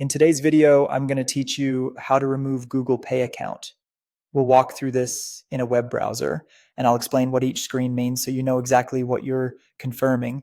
In today's video, I'm going to teach you how to remove Google Pay account. We'll walk through this in a web browser, and I'll explain what each screen means so you know exactly what you're confirming.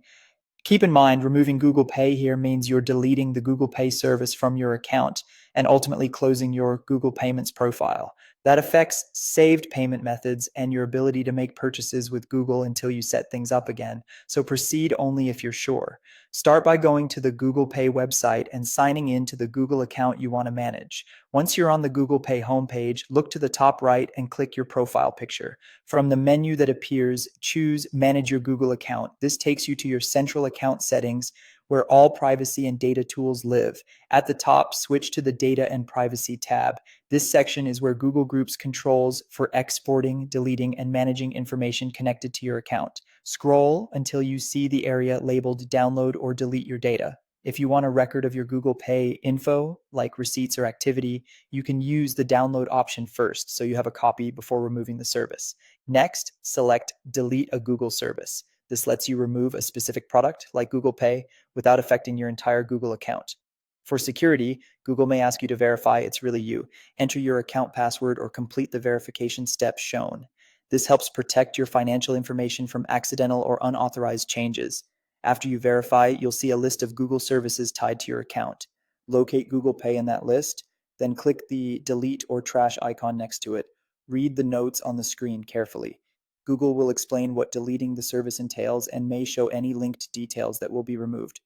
Keep in mind, removing Google Pay here means you're deleting the Google Pay service from your account and ultimately closing your Google Payments profile. That affects saved payment methods and your ability to make purchases with Google until you set things up again. So proceed only if you're sure. Start by going to the Google Pay website and signing in to the Google account you want to manage. Once you're on the Google Pay homepage, look to the top right and click your profile picture. From the menu that appears, choose Manage Your Google Account. This takes you to your central account settings where all privacy and data tools live. At the top, switch to the Data and Privacy tab. This section is where Google Groups controls for exporting, deleting, and managing information connected to your account. Scroll until you see the area labeled Download or Delete Your Data. If you want a record of your Google Pay info, like receipts or activity, you can use the download option first, so you have a copy before removing the service. Next, select Delete a Google service. This lets you remove a specific product, like Google Pay, without affecting your entire Google account. For security, Google may ask you to verify it's really you. Enter your account password or complete the verification steps shown. This helps protect your financial information from accidental or unauthorized changes. After you verify, you'll see a list of Google services tied to your account. Locate Google Pay in that list, then click the delete or trash icon next to it. Read the notes on the screen carefully. Google will explain what deleting the service entails and may show any linked details that will be removed.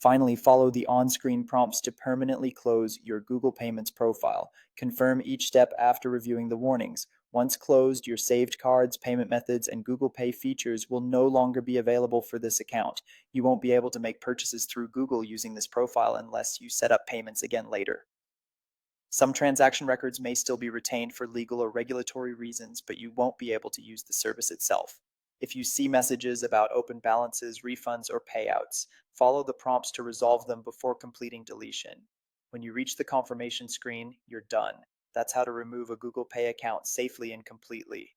Finally, follow the on-screen prompts to permanently close your Google Payments profile. Confirm each step after reviewing the warnings. Once closed, your saved cards, payment methods, and Google Pay features will no longer be available for this account. You won't be able to make purchases through Google using this profile unless you set up payments again later. Some transaction records may still be retained for legal or regulatory reasons, but you won't be able to use the service itself. If you see messages about open balances, refunds, or payouts, follow the prompts to resolve them before completing deletion. When you reach the confirmation screen, you're done. That's how to remove a Google Pay account safely and completely.